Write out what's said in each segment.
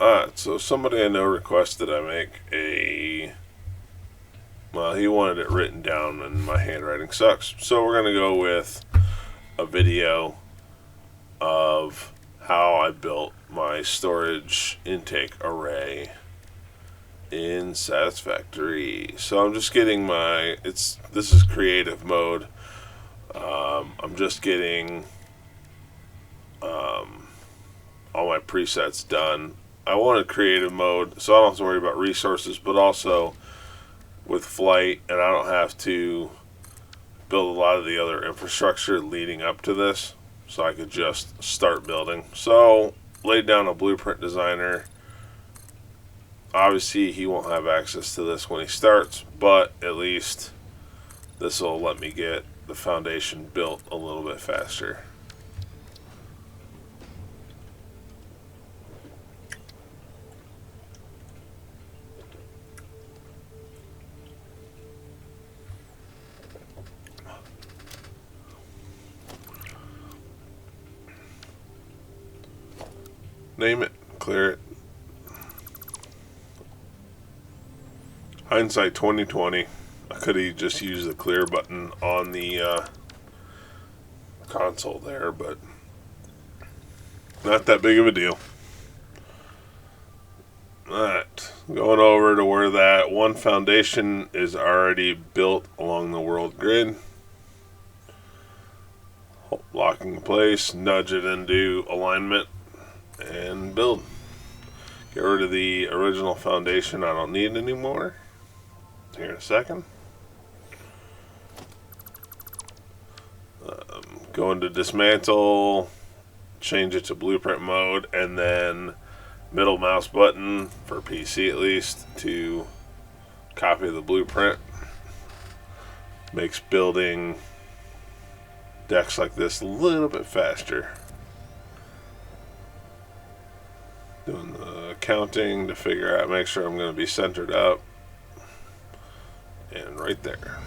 Alright, so somebody I know requested I make a... Well, he wanted it written down and my handwriting sucks. So we're going to go with a video of how I built my storage intake array in Satisfactory. So I'm just getting my... This is creative mode. I'm just getting all my presets done. I wanted creative mode so I don't have to worry about resources, but also with flight, and I don't have to build a lot of the other infrastructure leading up to this, so I could just start building. So laid down a blueprint designer. Obviously he won't have access to this when he starts, but at least this will let me get the foundation built a little bit faster. Name it, clear it. Hindsight 2020. I could have just used the clear button on the console there, but not that big of a deal. Alright, going over to where that one foundation is already built along the world grid. Locking in place, nudge it into alignment, and build. Get rid of the original foundation I don't need anymore. Here in a second. Go into dismantle, change it to blueprint mode, and then middle mouse button for PC at least to copy the blueprint. Makes building decks like this a little bit faster. Doing the counting to figure out, make sure I'm going to be centered up. And right there.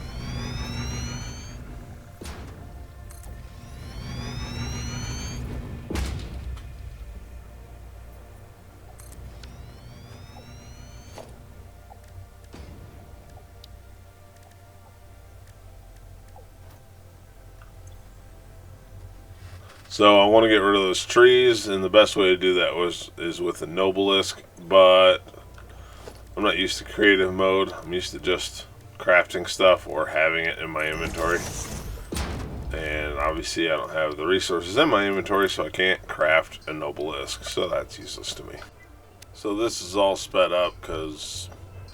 So I want to get rid of those trees, and the best way to do that is with the Nobelisk, but I'm not used to creative mode. I'm used to just crafting stuff or having it in my inventory. And obviously I don't have the resources in my inventory, so I can't craft a Nobelisk, so that's useless to me. So this is all sped up because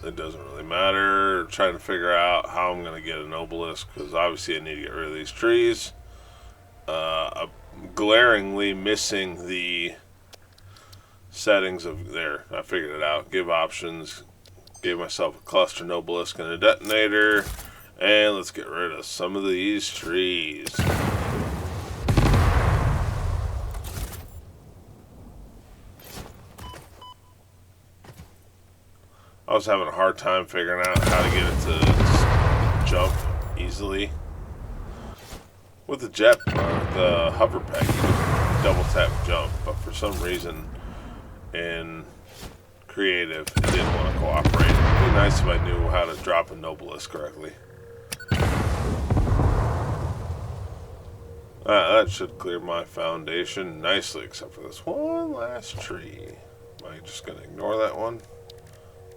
it doesn't really matter. Trying to figure out how I'm going to get a Nobelisk, because obviously I need to get rid of these trees. I'm glaringly missing the settings of there. I figured it out. Give options. Gave myself a cluster Nobelisk and a detonator. And let's get rid of some of these trees. I was having a hard time figuring out how to get it to jump easily. With the the hover peg, you can double tap jump, but for some reason in creative it didn't want to cooperate. It'd be nice if I knew how to drop a Nobelisk correctly. That should clear my foundation nicely, except for this one last tree. Am I just going to ignore that one?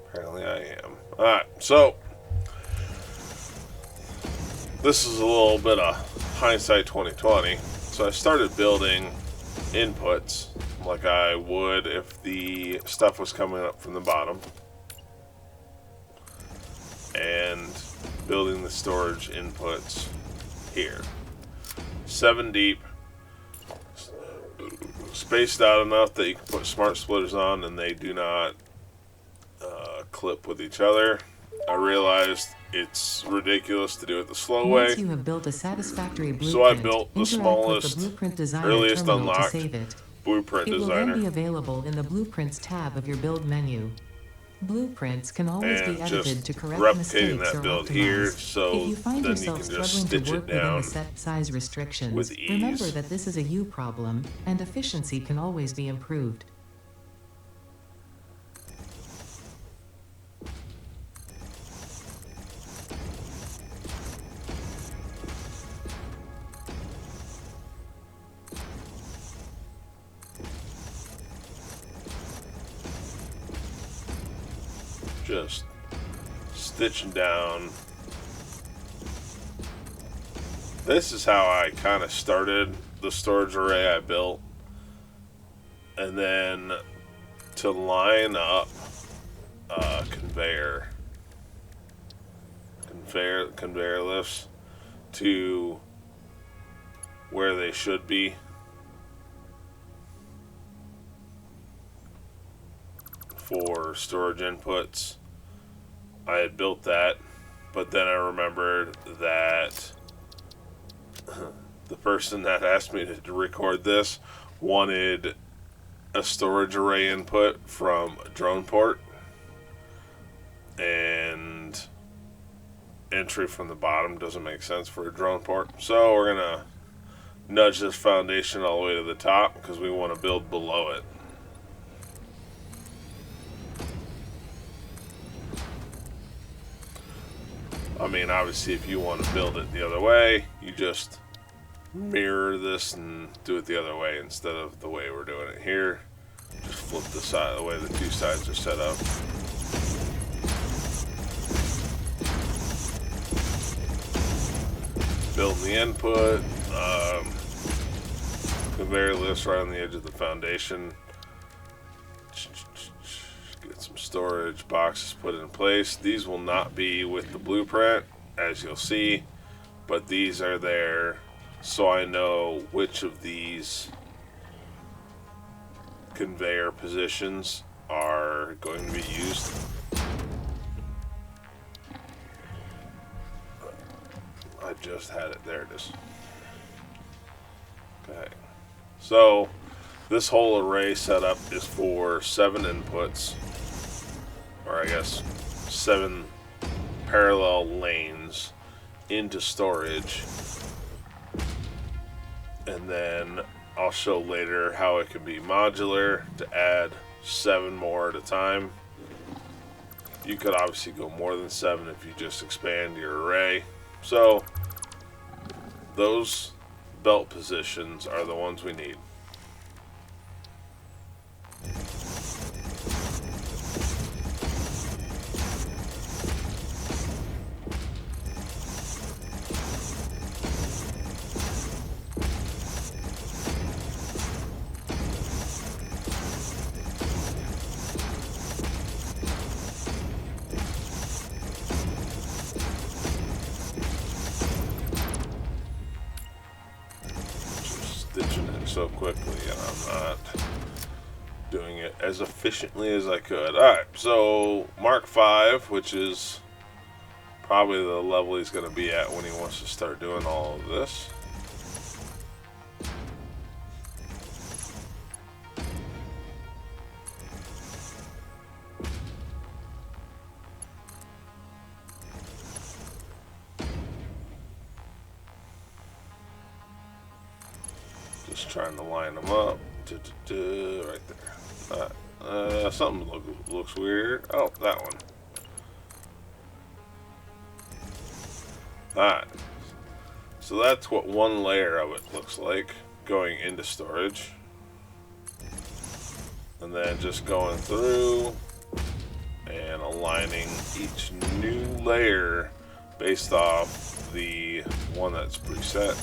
Apparently I am. Alright, so this is a little bit of hindsight 2020. So I started building inputs like I would if the stuff was coming up from the bottom, and building the storage inputs here. 7 deep, spaced out enough that you can put smart splitters on and they do not clip with each other. I realized it's ridiculous to do it the slow way. Once you have built a satisfactory blueprint, so I built the smallest, earliest unlocked blueprint it will designer. then be available in the Blueprints tab of your build menu. Blueprints can always be edited to correct mistakes or build optimize. here, so if you find then yourself you can just struggling stitch to work it down within the set size restrictions, with ease. remember that this is a you problem, and efficiency can always be improved. just stitching down. This is how I kind of started the storage array I built. And then to line up conveyor lifts to where they should be for storage inputs. I had built that, but then I remembered that the person that asked me to record this wanted a storage array input from a drone port and entry from the bottom doesn't make sense for a drone port. So we're gonna nudge this foundation all the way to the top because we want to build below it. I mean, obviously if you want to build it the other way, you just mirror this and do it the other way instead of the way we're doing it here. Just flip the side the way the two sides are set up. Building the input, conveyor lifts right on the edge of the foundation. Get some storage boxes put in place. These will not be with the blueprint, as you'll see, but these are there so I know which of these conveyor positions are going to be used. I just had it. There it is. Okay. So this whole array setup is for 7 inputs, or I guess 7 parallel lanes into storage. And then I'll show later how it can be modular to add 7 more at a time. You could obviously go more than 7 if you just expand your array. So those belt positions are the ones we need. Stitching it so quickly, and I'm not doing it as efficiently as I could. Alright, so Mark 5, which is probably the level he's going to be at when he wants to start doing all of this. Just trying to line them up. Right there. Something looks weird. Oh, that one. Alright. So that's what one layer of it looks like going into storage. And then just going through and aligning each new layer based off the one that's preset.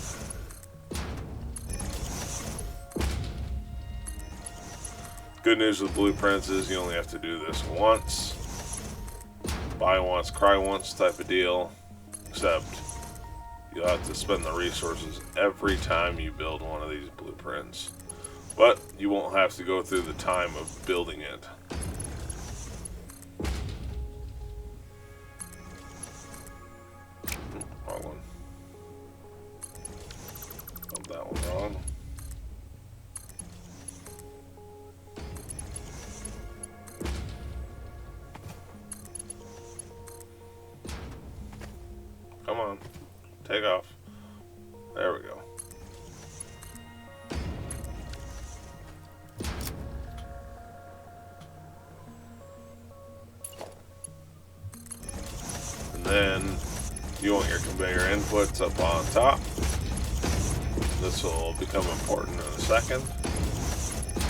Good news with blueprints is you only have to do this once. Buy once, cry once type of deal. Except you'll have to spend the resources every time you build one of these blueprints. But you won't have to go through the time of building it. Wrong one. Built that one wrong. Come on, take off. There we go. And then you want your conveyor inputs up on top. This will become important in a second.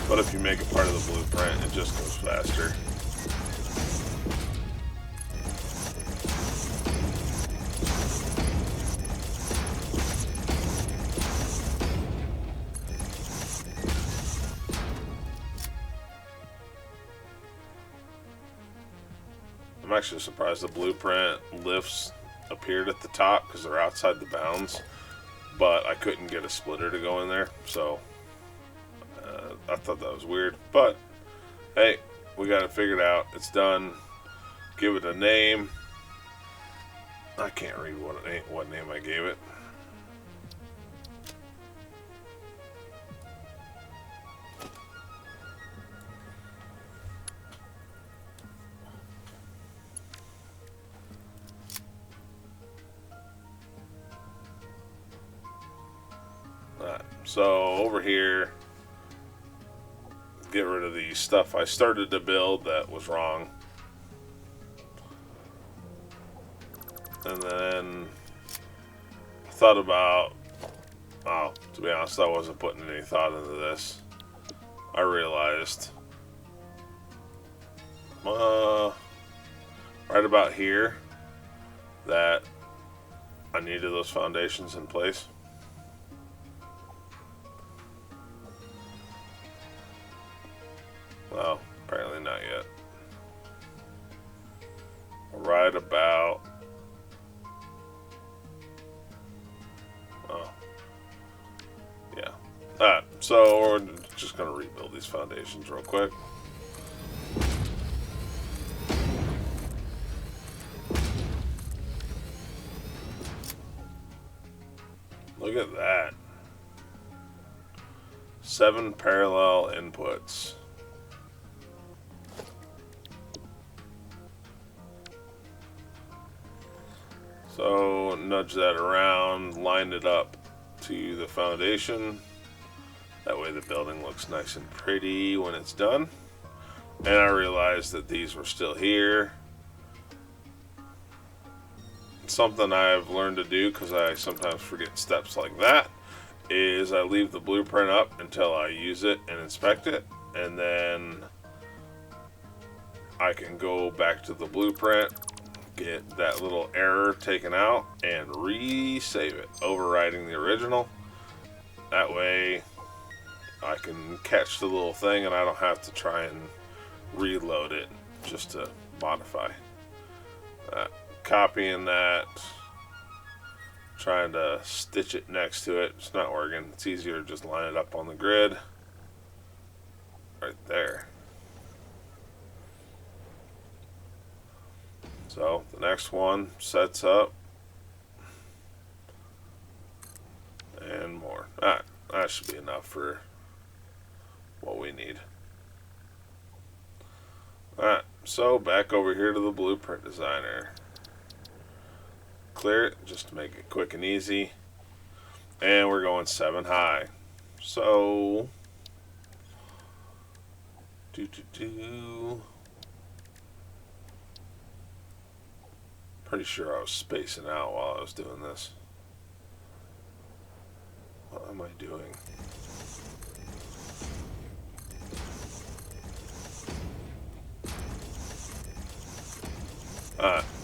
But if you make it part of the blueprint, it just goes faster. I'm actually surprised the blueprint lifts appeared at the top because they're outside the bounds, but I couldn't get a splitter to go in there, so I thought that was weird. But hey, we got it figured out. It's done. Give it a name. I can't read what name I gave it. So over here, get rid of the stuff I started to build that was wrong. And then I thought about, oh, to be honest, I wasn't putting any thought into this. I realized right about here that I needed those foundations in place. Well, apparently not yet. Right about... Oh. Yeah. Alright, so we're just going to rebuild these foundations real quick. Look at that. 7 parallel inputs. So nudge that around, line it up to the foundation. That way the building looks nice and pretty when it's done. And I realized that these were still here. Something I've learned to do, because I sometimes forget steps like that, is I leave the blueprint up until I use it and inspect it. And then I can go back to the blueprint, get that little error taken out, and resave it, overriding the original. That way I can catch the little thing and I don't have to try and reload it just to modify. Copying that, trying to stitch it next to it, it's not working. It's easier to just line it up on the grid right there. So the next one sets up, and more. That should be enough for what we need. Alright, so back over here to the Blueprint Designer. Clear it just to make it quick and easy. And we're going 7 high. So pretty sure I was spacing out while I was doing this. What am I doing?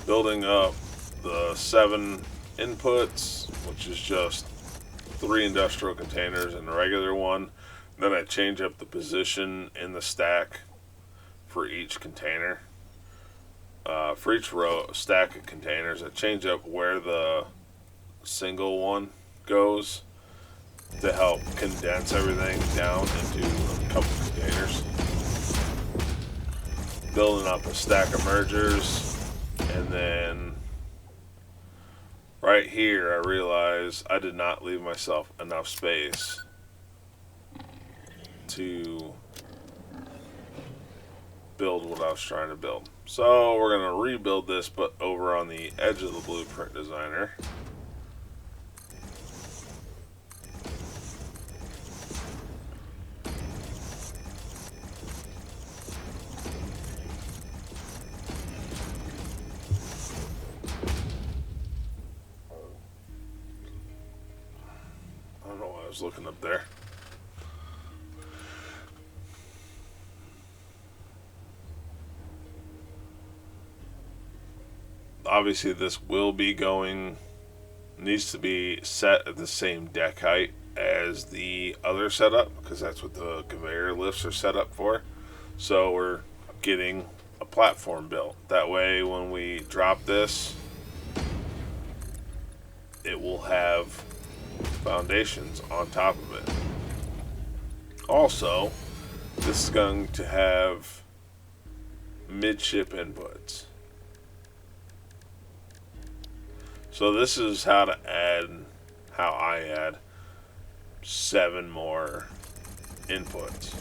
Building up the 7 inputs, which is just 3 industrial containers and a regular one. Then I change up the position in the stack for each container. For each stack of containers, I change up where the single one goes to help condense everything down into a couple containers. Building up a stack of mergers, and then right here I realize I did not leave myself enough space to build what I was trying to build. So we're going to rebuild this, but over on the edge of the Blueprint Designer. I don't know why I was looking up there. Obviously this will be needs to be set at the same deck height as the other setup, because that's what the conveyor lifts are set up for. So we're getting a platform built. That way when we drop this, it will have foundations on top of it. Also, this is going to have midship inputs. So this is how I add 7 more inputs.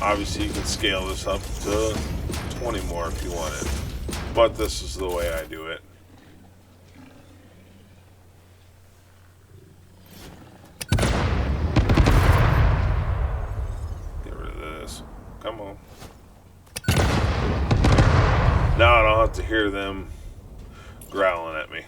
Obviously you can scale this up to 20 more if you wanted, but this is the way I do it. Get rid of this. Come on. Now I don't have to hear them growling at me.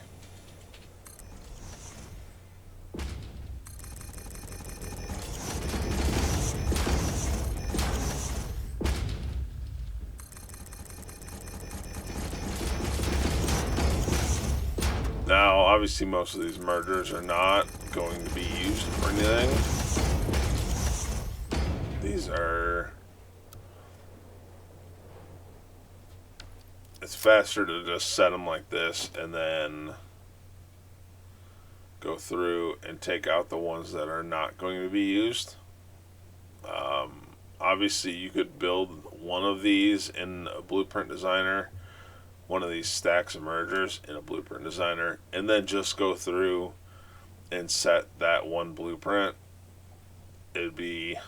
Now, obviously, most of these mergers are not going to be used for anything. These are... It's faster to just set them like this and then go through and take out the ones that are not going to be used. Obviously, you could build one of these in a Blueprint Designer, one of these stacks of mergers in a Blueprint Designer, and then just go through and set that one blueprint. It's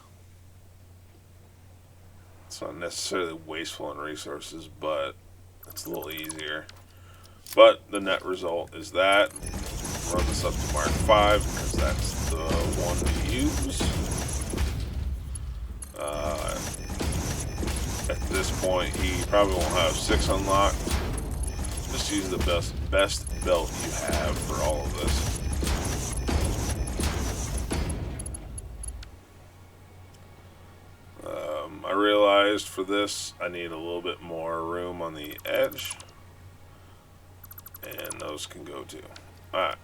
not necessarily wasteful in resources, but it's a little easier. But the net result is that. Run this up to Mark 5 because that's the one to use. At this point, he probably won't have 6 unlocked. Just use the best belt you have for all of this. I realized for this I need a little bit more room on the edge, and those can go too. Alright.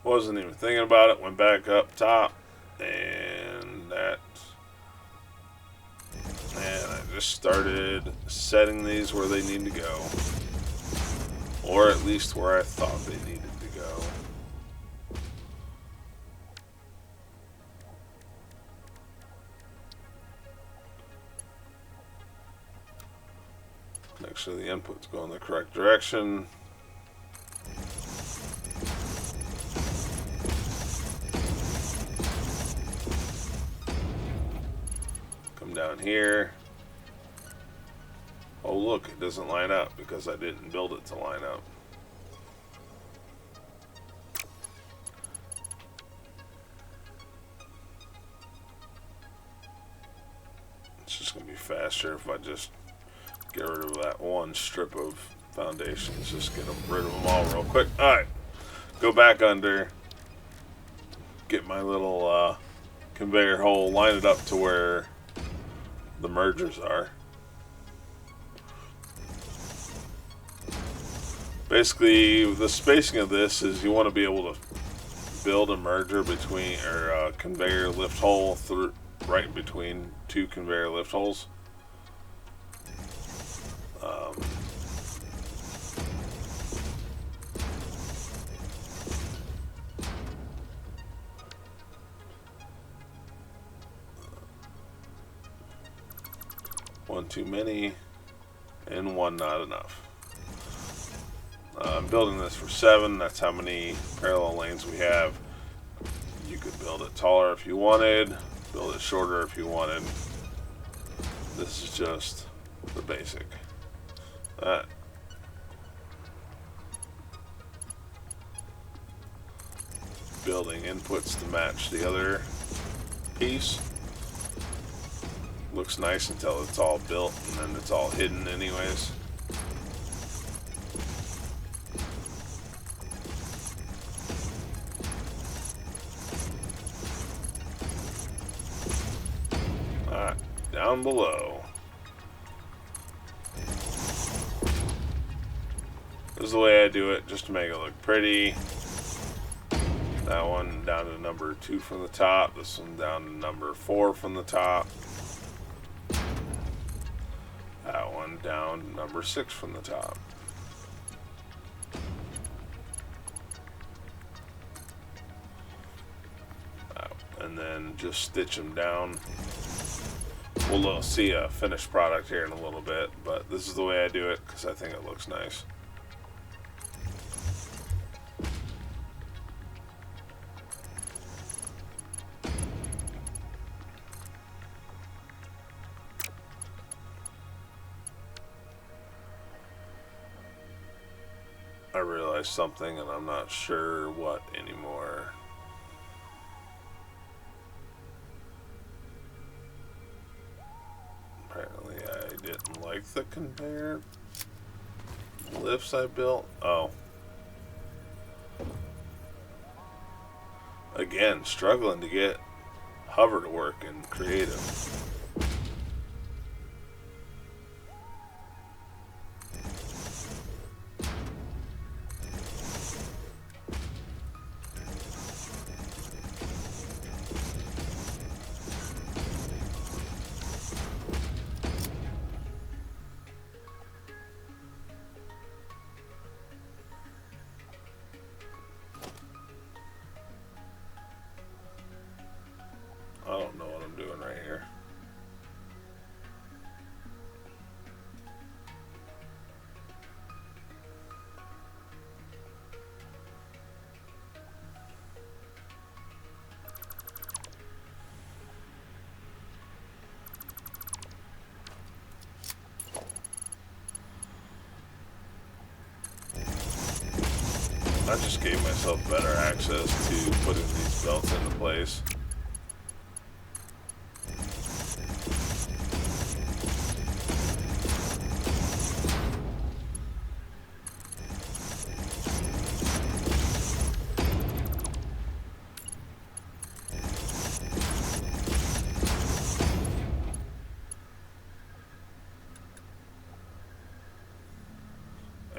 Wasn't even thinking about it, went back up top, and I just started setting these where they need to go, or at least where I thought they needed to go. Make sure the inputs go in the correct direction. Come down here. Oh look, it doesn't line up because I didn't build it to line up. It's just going to be faster if I just get rid of that one strip of foundations. Just get rid of them all real quick. Alright, go back under, get my little conveyor hole, line it up to where the mergers are. Basically, the spacing of this is you want to be able to build a merger between, or a conveyor lift hole through right between 2 conveyor lift holes. One too many, and one not enough. I'm building this for 7. That's how many parallel lanes we have. You could build it taller if you wanted, build it shorter if you wanted. This is just the basic. Building inputs to match the other piece. Looks nice until it's all built, and then it's all hidden anyways. Alright, down below. This is the way I do it, just to make it look pretty. That one down to number 2 from the top. This one down to number 4 from the top. That one down to number 6 from the top. And then just stitch them down. We'll see a finished product here in a little bit, but this is the way I do it because I think it looks nice. I realized something and I'm not sure what anymore. Apparently I didn't like the conveyor lifts I built. Oh. Again, struggling to get hover to work in creative. I don't know what I'm doing right here. I just gave myself better access to putting these belts into place.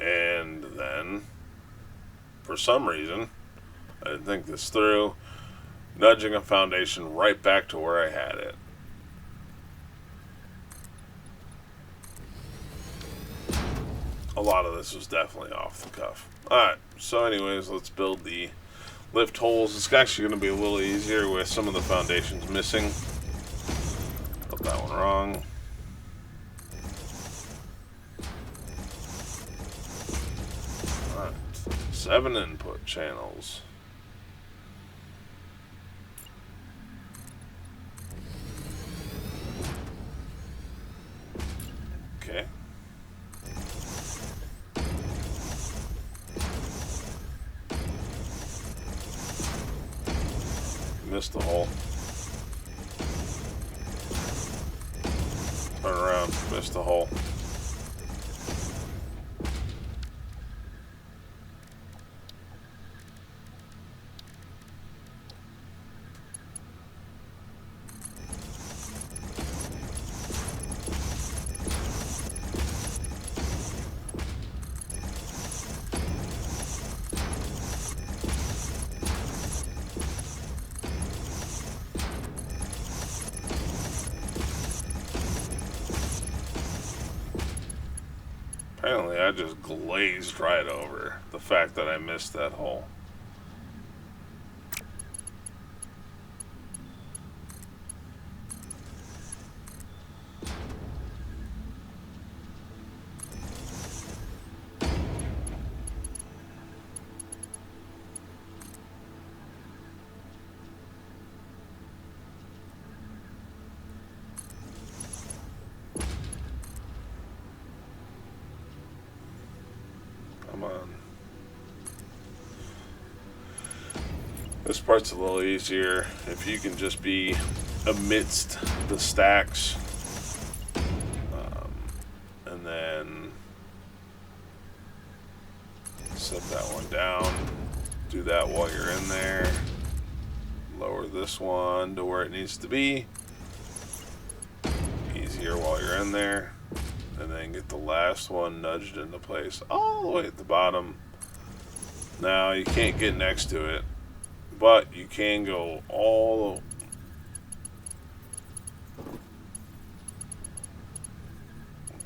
And then, for some reason, I didn't think this through, nudging a foundation right back to where I had it. A lot of this was definitely off the cuff. Alright, so anyways, let's build the lift holes. It's actually going to be a little easier with some of the foundations missing. Got that one wrong. Alright, 7 input channels. Okay. Missed the hole. Turn around. Missed the hole. Apparently I just glazed right over the fact that I missed that hole. Come on. This part's a little easier if you can just be amidst the stacks. And then set that one down. Do that while you're in there. Lower this one to where it needs to be. Easier while you're in there. And then get the last one nudged into place all the way at the bottom. Now you can't get next to it but you can go all.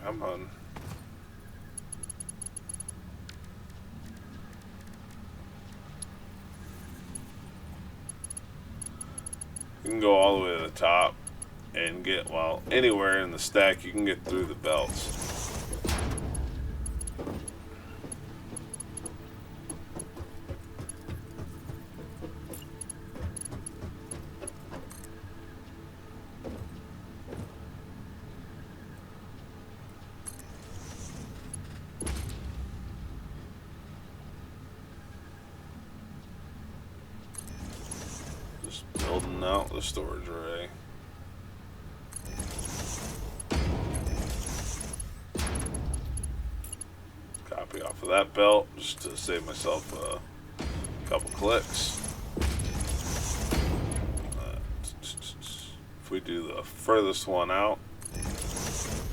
Come on. You can go all the way to the top and get, well, anywhere in the stack you can get through the belts. Just building out the storage array. Copy off of that belt just to save myself a couple clicks. If we do the furthest one out,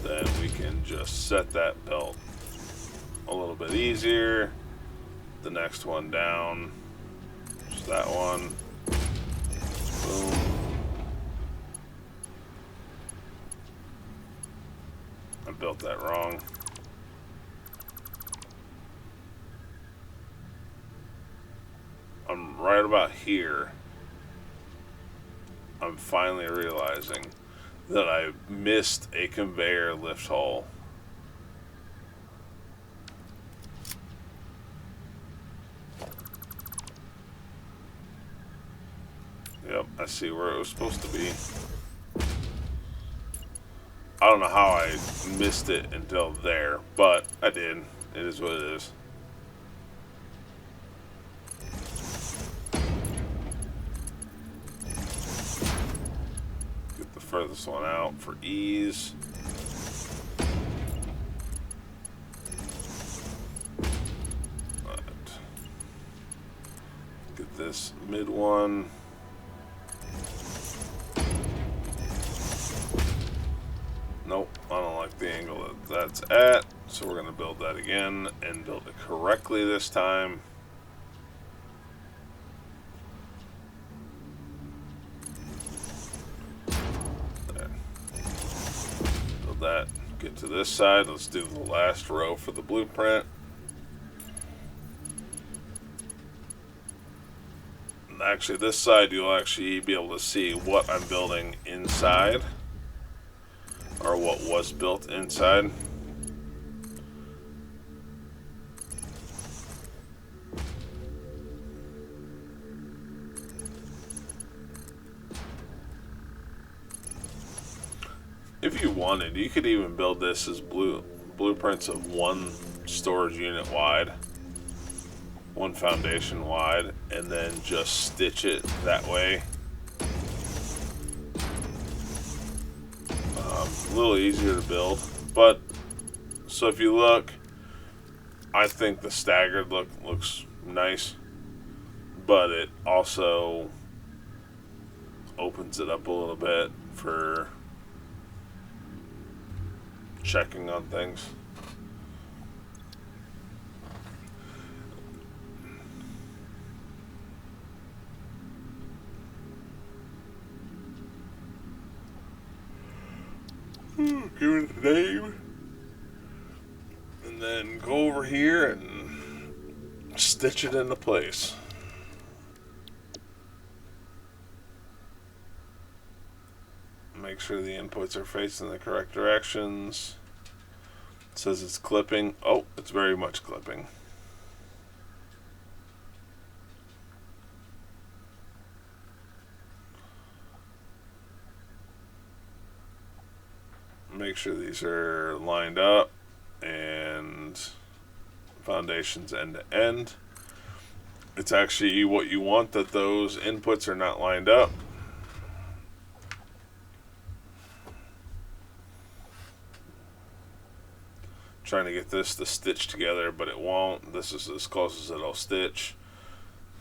then we can just set that belt a little bit easier. The next one down, just that one. Boom. I built that wrong. I'm right about here. I'm finally realizing that I missed a conveyor lift hole. Yep, I see where it was supposed to be. I don't know how I missed it until there, but I did. It is what it is. Get the furthest one out for ease. Right. Get this mid one. Nope, I don't like the angle that that's at, so we're going to build that again and build it correctly this time. There. Build that, get to this side. Let's do the last row for the blueprint. And actually, this side you'll actually be able to see what I'm building inside, or what was built inside. If you wanted, you could even build this as blueprints of one storage unit wide, one foundation wide, and then just stitch it that way. A little easier to build, but so if you look, I think the staggered look looks nice, but it also opens it up a little bit for checking on things. Give it a name, and then go over here and stitch it into place. Make sure the inputs are facing the correct directions. It says it's clipping. Oh, it's very much clipping. Make sure these are lined up and foundations end to end. It's actually what you want, that those inputs are not lined up. Trying to get this to stitch together, but it won't. This is as close as it'll stitch.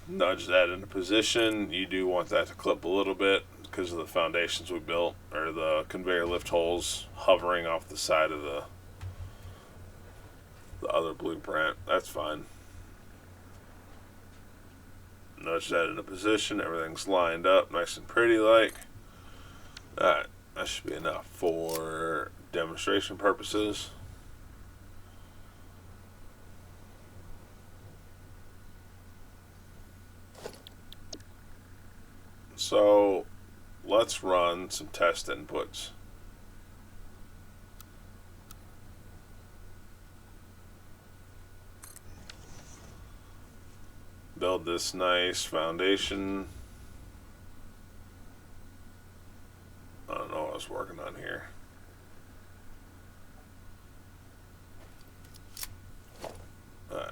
Nudge that into position. You do want that to clip a little bit because of the foundations we built, or the conveyor lift holes hovering off the side of the other blueprint. That's fine. nudge that into position. Everything's lined up nice and pretty like. Alright, that should be enough for demonstration purposes. So let's run some test inputs. Build this nice foundation. I don't know what I was working on here. Alright.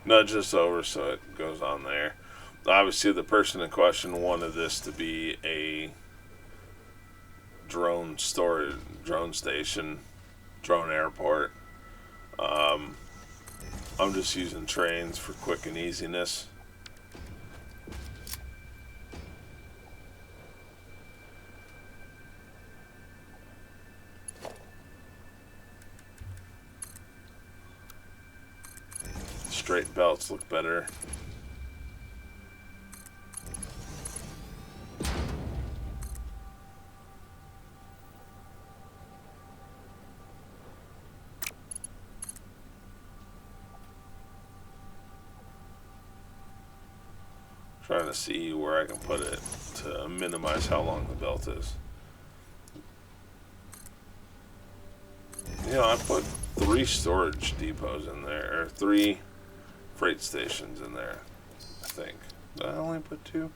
Nudge this over so it goes on there. Obviously, the person in question wanted this to be a drone storage, drone station, drone airport. I'm just using trains for quick and easiness. Straight belts look better. Trying to see where I can put it to minimize how long the belt is. You know, I put 3 storage depots in there, or 3 freight stations in there, I think. Did I only put 2?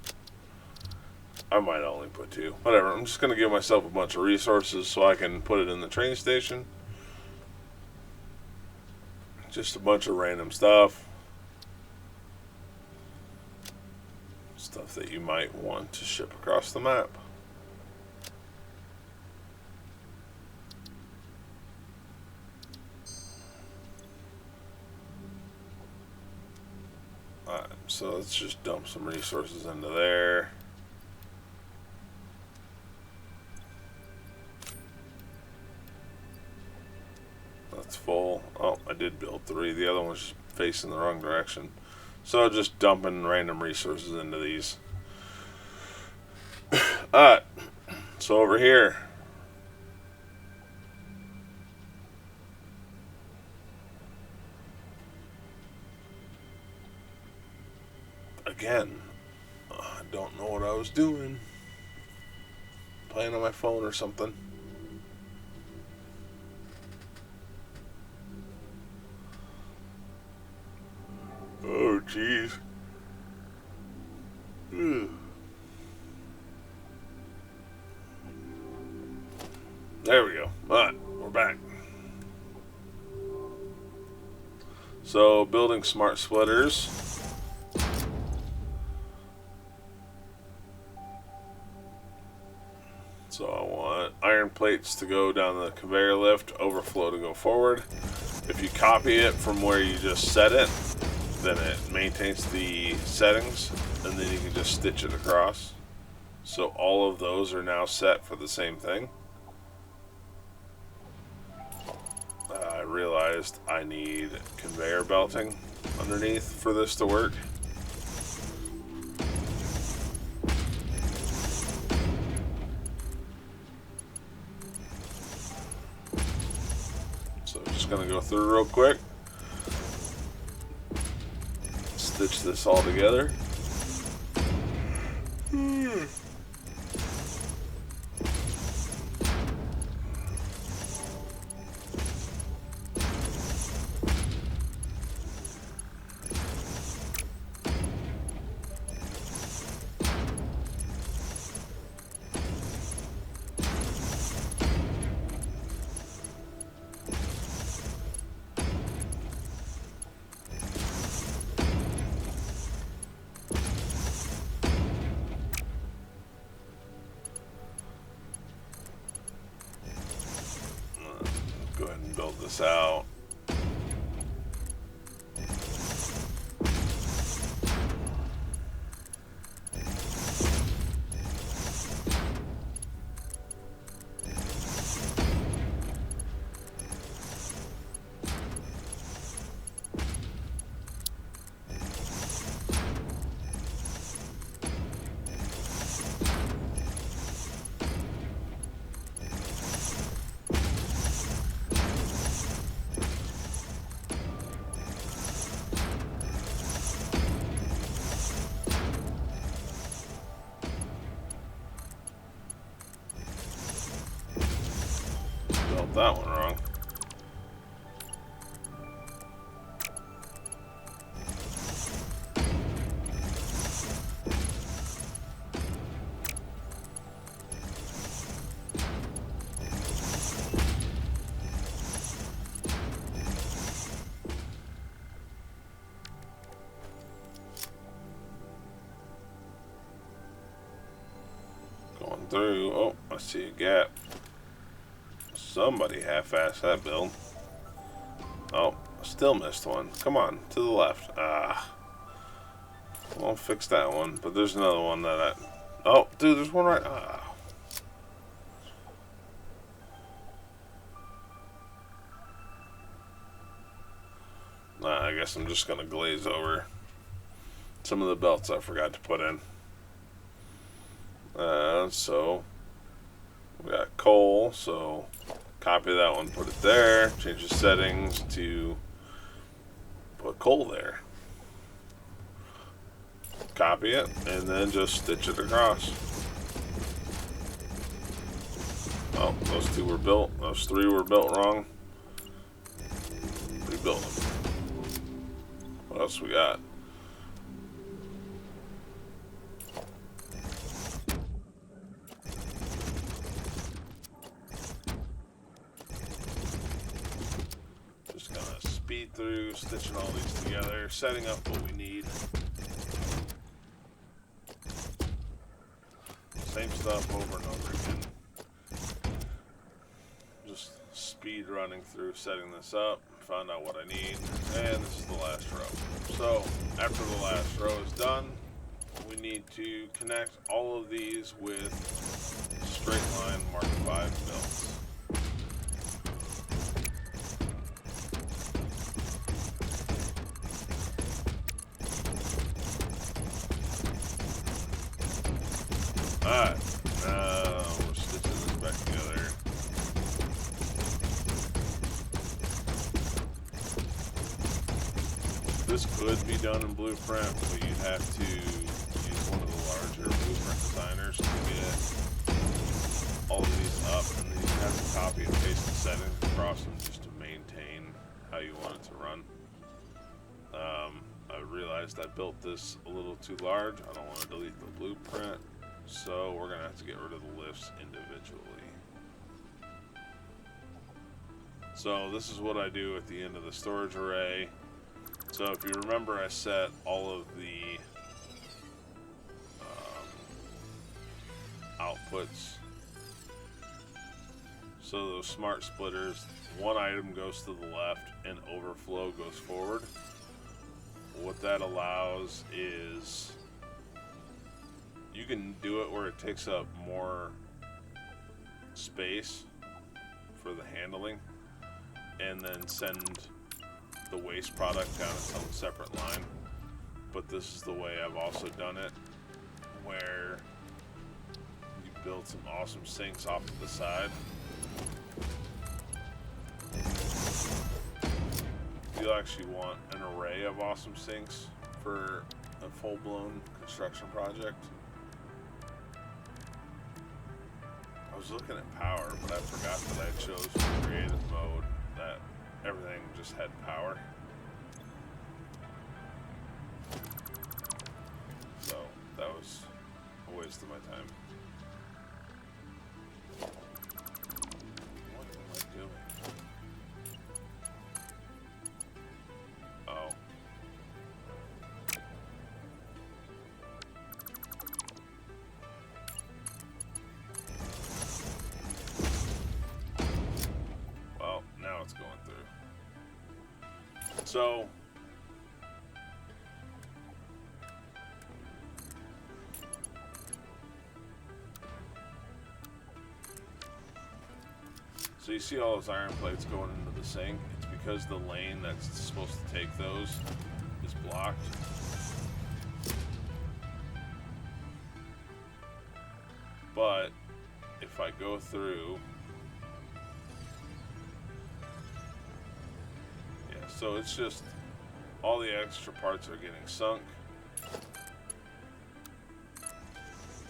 I might only put 2. Whatever, I'm just going to give myself a bunch of resources so I can put it in the train station. Just a bunch of random stuff. Stuff that you might want to ship across the map. Alright, so let's just dump some resources into there. That's full. Oh, I did build 3. The other one's facing the wrong direction. So just dumping random resources into these. Alright, so over here. Again, I don't know what I was doing. Playing on my phone or something. Oh, jeez. There we go. Alright, we're back. So, building smart splitters. So I want iron plates to go down the conveyor lift, overflow to go forward. If you copy it from where you just set it, then it maintains the settings, and then you can just stitch it across. So all of those are now set for the same thing. I realized I need conveyor belting underneath for this to work. So I'm just going to go through real quick. Stitch this all together. this out. Built that one wrong. Going through. Oh, I see a gap. Somebody half-assed that build. Oh, still missed one. Come on, to the left. Ah. Won't fix that one, but there's another one that I... Oh, dude, there's one right... Ah. Nah, I guess I'm just gonna glaze over some of the belts I forgot to put in. So we got coal, so copy that one, put it there, change the settings to put coal there. Copy it, and then just stitch it across. Oh, those two were built, those three were built wrong. Rebuild them. What else we got? Speed through, stitching all these together, setting up what we need. Same stuff over and over again. Just speed running through, setting this up, found out what I need, and this is the last row. So, after the last row is done, we need to connect all of these with straight line Mark V belts. Alright, now we're stitching this back together. This could be done in Blueprint, but you'd have to use one of the larger Blueprint designers to get all of these up, and then you have to copy and paste the settings across them just to maintain how you want it to run. I realized I built this a little too large. I don't want to delete the Blueprint. So we're gonna have to get rid of the lifts individually. So this is what I do at the end of the storage array. So if you remember, I set all of the outputs. So those smart splitters, one item goes to the left and overflow goes forward. What that allows is you can do it where it takes up more space for the handling and then send the waste product down its own separate line. But this is the way I've also done it, where you build some awesome sinks off to the side. You actually want an array of awesome sinks for a full-blown construction project. I was looking at power, but I forgot that I chose for creative mode that everything just had power. So that was a waste of my time. What am I doing? Oh. Well, now it's going through. So you see all those iron plates going into the sink. It's because the lane that's supposed to take those is blocked. But if I go through, yeah, so it's just all the extra parts are getting sunk.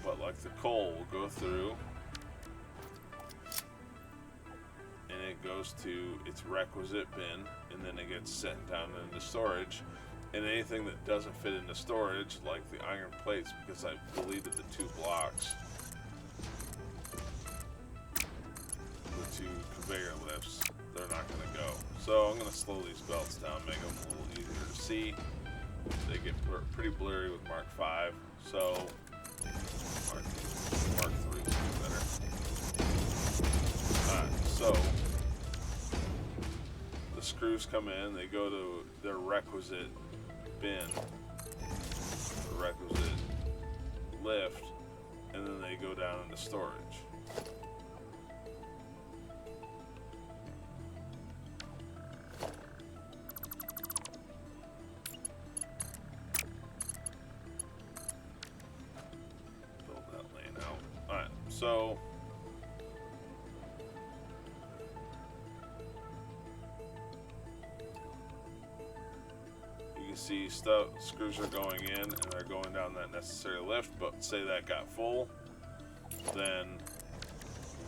But like the coal will go through, and it goes to its requisite bin, and then it gets sent down into storage. And anything that doesn't fit into storage, like the iron plates, because I deleted the 2 blocks, the 2 conveyor lifts, they're not going to go. So I'm going to slow these belts down, make them a little easier to see. They get pretty blurry with Mark 5, so Mark 3 would be better. Alright, so the screws come in, they go to their requisite bin, the requisite lift, and then they go down into storage. Build that lane out. Alright, so you can see screws are going in and they're going down that necessary lift, but say that got full, then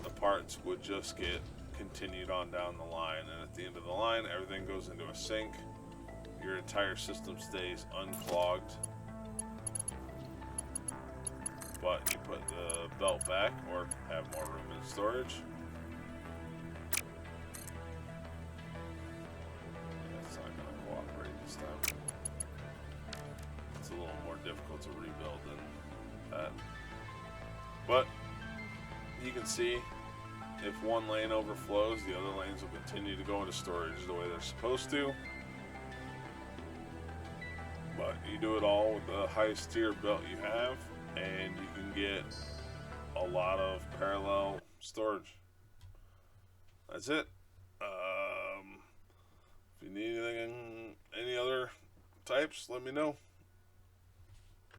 the parts would just get continued on down the line, and at the end of the line everything goes into a sink. Your entire system stays unclogged, but you put the belt back or have more room in storage. That's not going to cooperate this time. It's a little more difficult to rebuild than that. But you can see if one lane overflows, the other lanes will continue to go into storage the way they're supposed to. But you do it all with the highest tier belt you have, and you can get a lot of parallel storage. That's it. If you need anything, any other types, let me know.